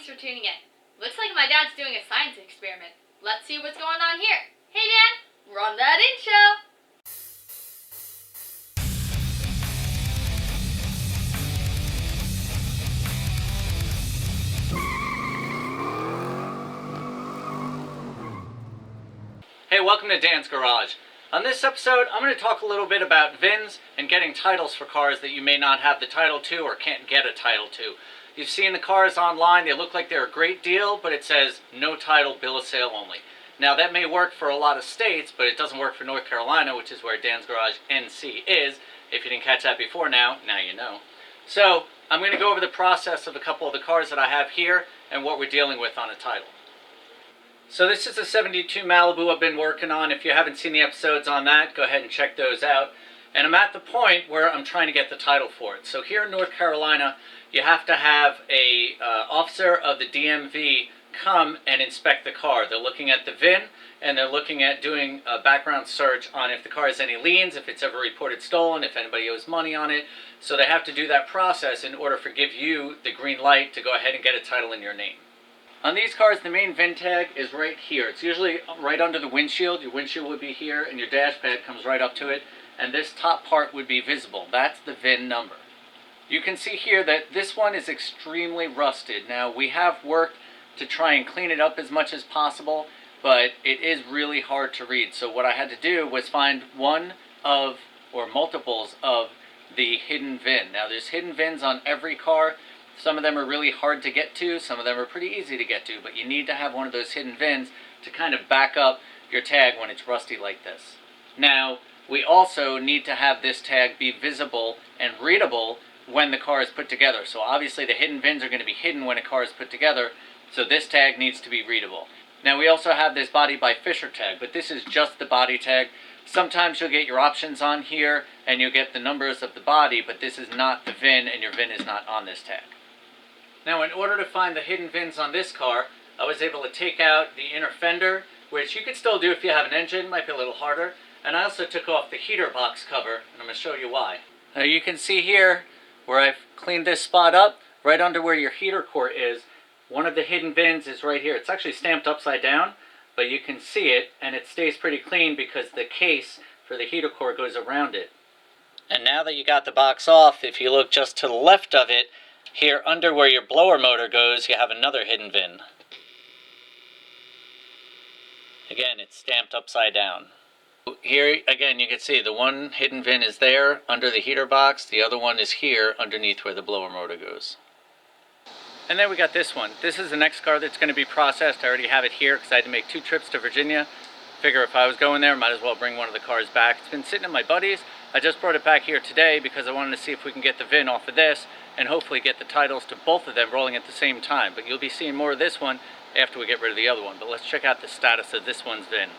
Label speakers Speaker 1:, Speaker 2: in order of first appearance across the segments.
Speaker 1: for tuning in. Looks like my dad's doing a science experiment. Let's see what's going on here. Hey Dad, run that intro!
Speaker 2: Hey, welcome to Dan's Garage. On this episode, I'm going to talk a little bit about VINs and getting titles for cars that you may not have the title to or can't get a title to. You've seen the cars online, they look like they're a great deal, but it says no title, bill of sale only. Now that may work for a lot of states, but it doesn't work for North Carolina, which is where DansgarageNC is. If you didn't catch that before now you know. So I'm going to go over the process of a couple of the cars that I have here and what we're dealing with on a title. So this is a 72 Malibu I've been working on. If you haven't seen the episodes on that, go ahead and check those out. And I'm at the point where I'm trying to get the title for it. So here in North Carolina, you have to have a officer of the DMV come and inspect the car. They're looking at the VIN and they're looking at doing a background search on if the car has any liens, if it's ever reported stolen, if anybody owes money on it. So they have to do that process in order to give you the green light to go ahead and get a title in your name. On these cars, the main VIN tag is right here. It's usually right under the windshield. Your windshield would be here and your dash pad comes right up to it. And this top part would be visible. That's the VIN number. You can see here that this one is extremely rusted. Now, we have worked to try and clean it up as much as possible, but it is really hard to read. So what I had to do was find one of, or multiples of, the hidden VIN. Now, there's hidden VINs on every car. Some of them are really hard to get to, some of them are pretty easy to get to, but you need to have one of those hidden VINs to kind of back up your tag when it's rusty like this. Now, we also need to have this tag be visible and readable when the car is put together. So obviously the hidden VINs are going to be hidden when a car is put together, so this tag needs to be readable. Now we also have this body by Fisher tag, but this is just the body tag. Sometimes you'll get your options on here and you'll get the numbers of the body, but this is not the VIN and your VIN is not on this tag. Now in order to find the hidden VINs on this car, I was able to take out the inner fender, which you could still do if you have an engine, might be a little harder. And I also took off the heater box cover, and I'm going to show you why. Now you can see here where I've cleaned this spot up, right under where your heater core is. One of the hidden VINs is right here. It's actually stamped upside down, but you can see it, and it stays pretty clean because the case for the heater core goes around it. And now that you got the box off, if you look just to the left of it, here under where your blower motor goes, you have another hidden VIN. Again, it's stamped upside down. Here again you can see the one hidden VIN is there under the heater box, the other one is here underneath where the blower motor goes. And then we got this one. This is the next car that's going to be processed. I already have it here because I had to make 2 trips to Virginia. Figure if I was going there, might as well bring one of the cars back. It's been sitting at my buddy's. I just brought it back here today because I wanted to see if we can get the VIN off of this and hopefully get the titles to both of them rolling at the same time. But you'll be seeing more of this one after we get rid of the other one. But let's check out the status of this one's VIN.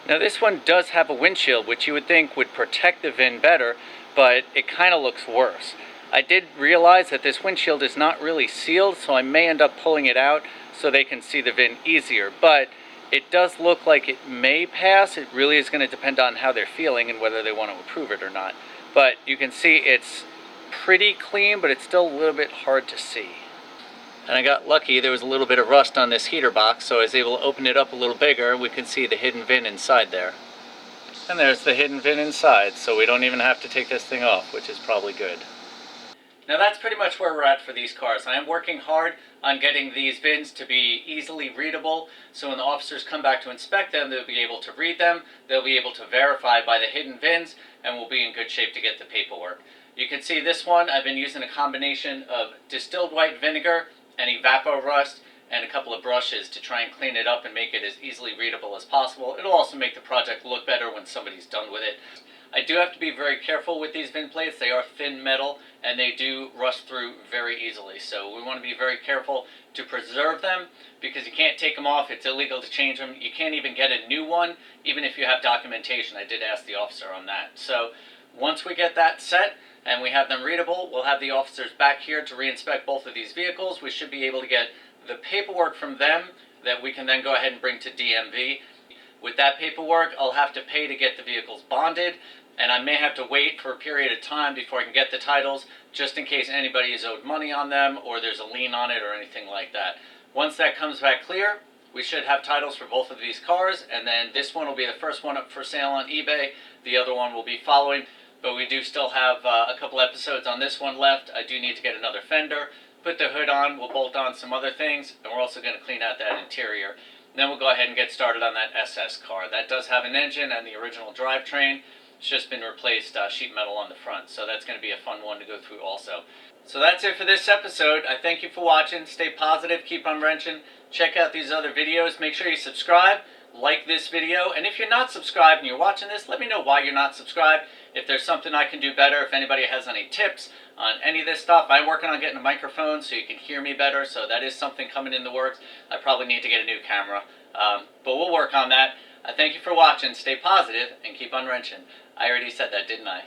Speaker 2: Now this one does have a windshield, which you would think would protect the VIN better, but it kind of looks worse. I did realize that this windshield is not really sealed, so I may end up pulling it out so they can see the VIN easier. But it does look like it may pass. It really is going to depend on how they're feeling and whether they want to approve it or not. But you can see it's pretty clean, but it's still a little bit hard to see. And I got lucky, there was a little bit of rust on this heater box, so I was able to open it up a little bigger. We can see the hidden VIN inside there. And there's the hidden VIN inside, so we don't even have to take this thing off, which is probably good. Now that's pretty much where we're at for these cars. I am working hard on getting these VINs to be easily readable, so when the officers come back to inspect them, they'll be able to read them, they'll be able to verify by the hidden VINs, and we'll be in good shape to get the paperwork. You can see this one, I've been using a combination of distilled white vinegar and Evapor-Rust and a couple of brushes to try and clean it up and make it as easily readable as possible. It'll also make the project look better when somebody's done with it. I do have to be very careful with these VIN plates. They are thin metal and they do rust through very easily. So we want to be very careful to preserve them because you can't take them off. It's illegal to change them. You can't even get a new one even if you have documentation. I did ask the officer on that. So once we get that set and we have them readable, we'll have the officers back here to re-inspect both of these vehicles. We should be able to get the paperwork from them that we can then go ahead and bring to DMV. With that paperwork, I'll have to pay to get the vehicles bonded, and I may have to wait for a period of time before I can get the titles, just in case anybody is owed money on them or there's a lien on it or anything like that. Once that comes back clear, we should have titles for both of these cars, and then this one will be the first one up for sale on eBay. The other one will be following, but we do still have a couple episodes on this one left. I do need to get another fender, put the hood on, we'll bolt on some other things, and we're also going to clean out that interior. And then we'll go ahead and get started on that SS car. That does have an engine and the original drivetrain. It's just been replaced sheet metal on the front, so that's going to be a fun one to go through also. So that's it for this episode. I thank you for watching. Stay positive, keep on wrenching. Check out these other videos. Make sure you subscribe, like this video, and if you're not subscribed and you're watching this, let me know why you're not subscribed. If there's something I can do better, if anybody has any tips on any of this stuff. I'm working on getting a microphone so you can hear me better, so that is something coming in the works. I probably need to get a new camera, but we'll work on that. I thank you for watching. Stay positive and keep on wrenching. I already said that, didn't I?